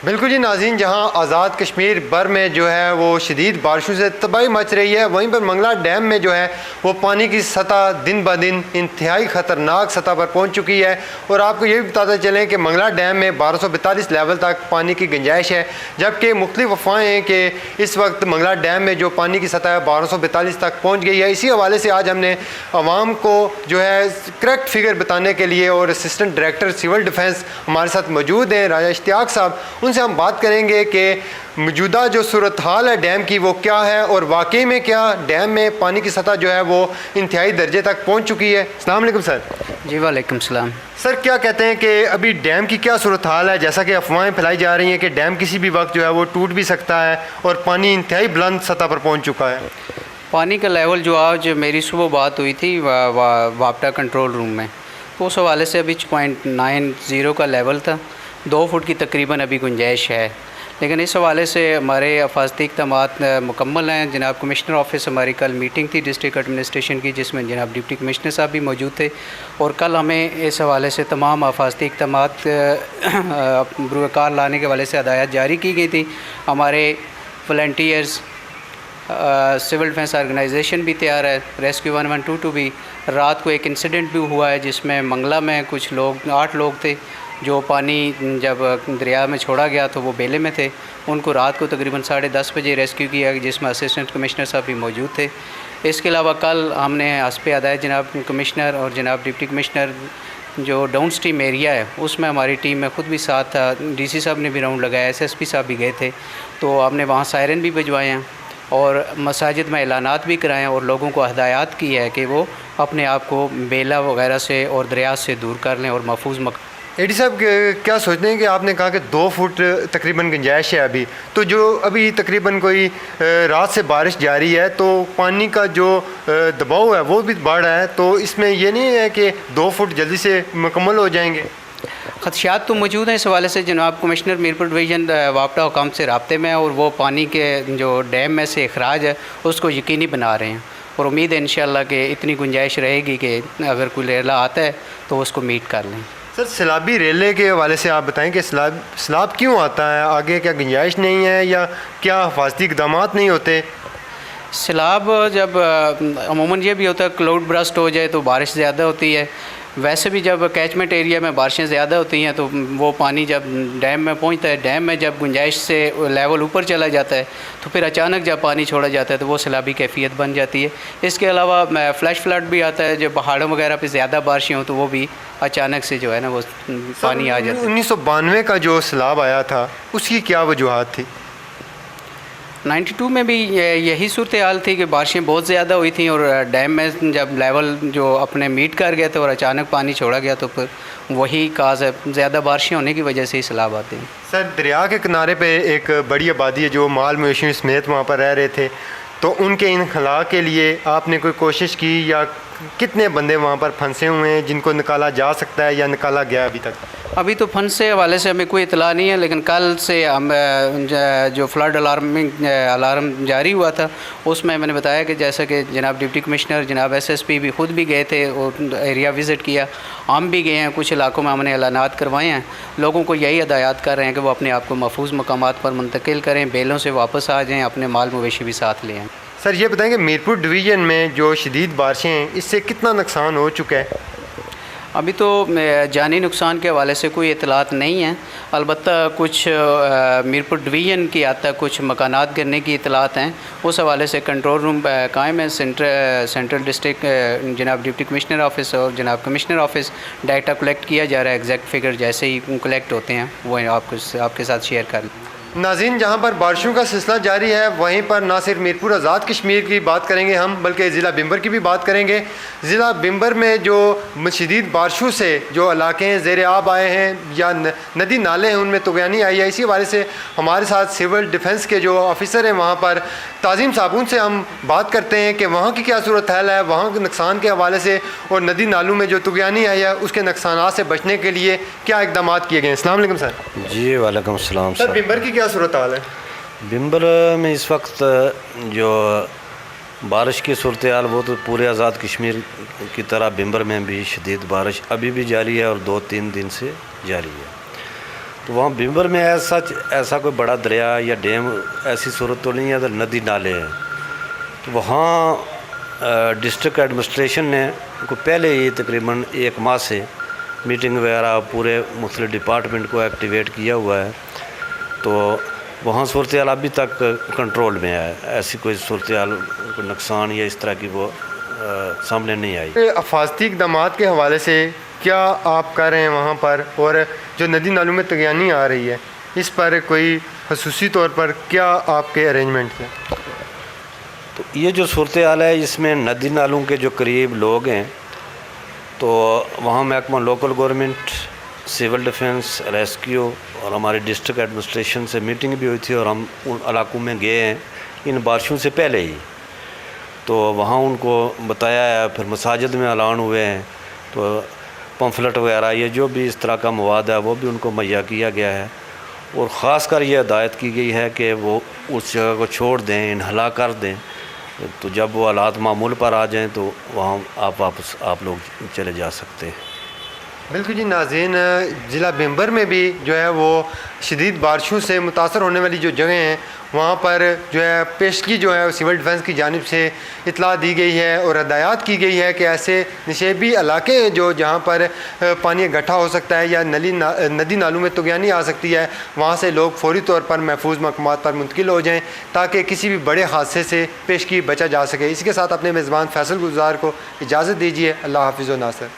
बिल्कुल जी नाज़रीन, जहां आज़ाद कश्मीर भर में जो है वो शदीद बारिशों से तबाही मच रही है, वहीं पर मंगला डैम में जो है वो पानी की सतह दिन ब दिन इंतहाई ख़तरनाक सतह पर पहुंच चुकी है। और आपको ये भी बताते चलें कि मंगला डैम में 1242 लेवल तक पानी की गुंजाइश है, जबकि मुख्तलिफ अफवाहें हैं कि इस वक्त मंगला डैम में जो पानी की सतह है 1242 तक पहुँच गई है। इसी हवाले से आज हमने आवाम को जो है करेक्ट फिगर बताने के लिए और असिस्टेंट डायरेक्टर सिविल डिफेंस हमारे साथ मौजूद हैं, राजा इश्तियाक साहब, उनसे हम बात करेंगे कि मौजूदा जो सूरत हाल है डैम की वो क्या है और वाकई में क्या डैम में पानी की सतह जो है वो इंतहाई दर्जे तक पहुंच चुकी है। अस्सलाम वालेकुम सर। जी वालेकुम सलाम। सर, क्या कहते हैं कि अभी डैम की क्या सूरत हाल है? जैसा कि अफवाहें फैलाई जा रही हैं कि डैम किसी भी वक्त जो है वो टूट भी सकता है और पानी इंतहाई बुलंद सतह पर पहुँच चुका है। पानी का लेवल जो आज मेरी सुबह बात हुई थी वापटा कंट्रोल रूम में, तो उस हवाले से अभी 0.90 का लेवल था, 2 फुट की तकरीबन अभी गुंजाइश है। लेकिन इस हवाले से हमारे हिफाजती इक़दामात मुकम्मल हैं। जनाब कमिश्नर ऑफिस, हमारी कल मीटिंग थी डिस्ट्रिक्ट एडमिनिस्ट्रेशन की, जिसमें जनाब डिप्टी कमिश्नर साहब भी मौजूद थे और कल हमें इस हवाले से तमाम हिफाजती इक़दामात बुरकार लाने के हवाले से हदायत जारी की गई थी। हमारे वॉलंटियर्स, सिविल डिफेंस ऑर्गेनाइजेशन भी तैयार है, रेस्क्यू 1122 भी। रात को एक इंसिडेंट भी हुआ है जिसमें मंगला में कुछ लोग 8 लोग थे जो पानी जब दरिया में छोड़ा गया तो वो बेले में थे, उनको रात को तकरीबन 10:30 बजे रेस्क्यू किया, जिसमें असिस्टेंट कमिश्नर साहब भी मौजूद थे। इसके अलावा कल हमने हस्ब हदायत जनाब कमिश्नर और जनाब डिप्टी कमिश्नर जो डाउन स्ट्रीम एरिया है उसमें हमारी टीम में ख़ुद भी साथ था, डीसी साहब ने भी राउंड लगाया, एसएसपी साहब भी गए थे, तो हमने वहाँ सायरन भी भिजवाए हैं और मसाजिद में ऐलानात भी कराएँ और लोगों को हदायत की है कि वो अपने आप को बेला वगैरह से और दरिया से दूर कर लें और महफूज एडी साहब, क्या सोचते हैं कि आपने कहा कि 2 फुट तकरीबन गुंजाइश है अभी, तो जो अभी तकरीबन कोई रात से बारिश जारी है तो पानी का जो दबाव है वो भी बढ़ रहा है, तो इसमें ये नहीं है कि 2 फुट जल्दी से मुकम्मल हो जाएंगे? खदशात तो मौजूद हैं। इस हवाले से जनाब कमिश्नर मीरपुर डिवीज़न वापटा हुकाम से रब्ते में है और वो पानी के जो डैम में से अखराज है उसको यकीनी बना रहे हैं और उम्मीद है इंशाअल्लाह कि इतनी गुंजाइश रहेगी कि अगर कोई रेला आता है तो उसको मीट कर लें। सर, सैलाबी रेले के हवाले से आप बताएं कि सैलाब क्यों आता है? आगे क्या गुंजाइश नहीं है या क्या हिफाजती इक़दाम नहीं होते? सैलाब जब अमूमन ये भी होता है क्लाउड बरस्ट हो जाए तो बारिश ज़्यादा होती है, वैसे भी जब कैचमेंट एरिया में बारिशें ज़्यादा होती हैं तो वो पानी जब डैम में पहुंचता है, डैम में जब गुंजाइश से लेवल ऊपर चला जाता है तो फिर अचानक जब पानी छोड़ा जाता है तो वो सैलाबी कैफियत बन जाती है। इसके अलावा फ्लैश फ्लड भी आता है, जब पहाड़ों वगैरह पे ज़्यादा बारिशें हों तो वो भी अचानक से जो है ना वो पानी आ जाता है। 1992 का जो सैलाब आया था उसकी क्या वजूहत थी? 92 में भी यही सूरत हाल थी कि बारिशें बहुत ज़्यादा हुई थी और डैम में जब लेवल जो अपने मीट कर गया था और अचानक पानी छोड़ा गया तो फिर वही काज है, ज़्यादा बारिशें होने की वजह से ही सैलाब आते हैं। सर, दरिया के किनारे पे एक बड़ी आबादी है जो माल मवेशियों समेत वहाँ पर रह रहे थे, तो उनके इनखला के लिए आपने कोई कोशिश की या कितने बंदे वहाँ पर फंसे हुए हैं जिनको निकाला जा सकता है या निकाला गया अभी तक? अभी तो फंड से हवाले से हमें कोई इतला नहीं है, लेकिन कल से हम जो फ्लड अलार्म जारी हुआ था उसमें मैंने बताया कि जैसा कि जनाब डिप्टी कमिश्नर, जनाब एसएसपी भी ख़ुद भी गए थे और एरिया विज़िट किया, हम भी गए हैं, कुछ इलाकों में हमने ऐलानात करवाए हैं, लोगों को यही हदायत कर रहे हैं कि वो अपने आप को महफूज मकामात पर मुंतकिल करें, बेलों से वापस आ जाएँ, अपने माल मवेशी भी साथ लें। सर, ये बताएं कि मीरपुर डिवीज़न में जो शदीद बारिशें हैं इससे कितना नुकसान हो चुका है? अभी तो जानी नुकसान के हवाले से कोई इतलात नहीं है, अलबत्ता कुछ मीरपुर डिवीज़न की हद तक कुछ मकानात गिरने की इतलात हैं। उस हवाले से कंट्रोल रूम कायम है, सेंट्रल डिस्ट्रिक्ट जनाब डिप्टी कमिश्नर ऑफिस और जनाब कमिश्नर ऑफिस डाटा कलेक्ट किया जा रहा है। एग्जैक्ट फिगर जैसे ही कलेक्ट होते हैं वो आपके साथ शेयर कर लें। नाज़रीन, जहाँ पर बारिशों का सिलसिला जारी है वहीं पर ना सिर्फ मीरपुर आज़ाद कश्मीर की बात करेंगे हम, बल्कि ज़िला बिम्बर की भी बात करेंगे। ज़िला बिम्बर में जो शदीद बारिशों से जो इलाके ज़ेर आब आए हैं या नदी नाले हैं उनमें तुग़यानी आई है, इसी हवाले से हमारे साथ सिविल डिफेंस के जो ऑफिसर हैं वहाँ पर ताज़ीम साहब, उनसे हम बात करते हैं कि वहाँ की क्या सूरत हाल है, वहाँ के नुकसान के हवाले से और नदी नालों में जो तुग़यानी आई है उसके नुकसान से बचने के लिए क्या इक़दाम किए गए हैं। अस्सलाम वालेकुम सर। जी वालेकुम सलाम। सर, बिम्बर की क्या सूरत हाल है? बिम्बर में इस वक्त जो बारिश की सूरत हाल वो तो पूरे आज़ाद कश्मीर की तरह बिम्बर में भी शदीद बारिश अभी भी जारी है और 2-3 दिन से जारी है। तो वहाँ बिम्बर में ऐसा कोई बड़ा दरिया या डैम ऐसी सूरत तो नहीं है, तो नदी नाले हैं। तो वहाँ डिस्ट्रिक्ट एडमिनिस्ट्रेशन ने को पहले ही तकरीबन 1 माह से मीटिंग वगैरह पूरे मुख्तलिफ डिपार्टमेंट को एक्टिवेट किया हुआ है। तो वहाँ सूरत हाल अभी तक कंट्रोल में है, ऐसी कोई सूरत हाल, कोई नुकसान या इस तरह की वो सामने नहीं आई। हिफाजती इक़दाम के हवाले से क्या आप कर रहे हैं वहाँ पर, और जो नदी नालों में तगयानी आ रही है इस पर कोई खसूसी तौर पर क्या आपके अरेंजमेंट हैं? तो ये जो सूरत हाल है इसमें नदी नालों के जो करीब लोग हैं, तो वहाँ महकमा local government, civil defence, rescue और हमारी डिस्ट्रिक्ट एडमिनिस्ट्रेशन से मीटिंग भी हुई थी और हम उन इलाकों में गए हैं इन बारिशों से पहले ही। तो वहाँ उनको बताया है, फिर मसाजिद में ऐलान हुए हैं, तो पम्फलेट वगैरह ये जो भी इस तरह का मवाद है वो भी उनको मुहैया किया गया है। और ख़ास कर ये हिदायत की गई है कि वो उस जगह को छोड़ दें, इन्हला कर दें, तो जब वो हालात मामूल पर आ जाएं तो वहाँ वापस आप लोग चले जा सकते हैं। बिल्कुल जी नाज़रीन, ज़िला बिम्बर में भी जो है वो शदीद बारिशों से मुतासर होने वाली जो जगह हैं वहाँ पर जो है पेशगी जो है सिविल डिफेंस की जानिब से इतला दी गई है और हदायत की गई है कि ऐसे निशेबी इलाके हैं जो जहाँ पर पानी इकट्ठा हो सकता है या नदी नालों में तुगयानी आ सकती है, वहाँ से लोग फौरी तौर पर महफूज मकामात पर मुंतकिल हो जाएँ ताकि किसी भी बड़े हादसे से पेशगी बचा जा सके। इसके साथ अपने मेज़बान फैसल गुलजार को इजाज़त दीजिए। अल्लाह हाफ़िज़ व नासर।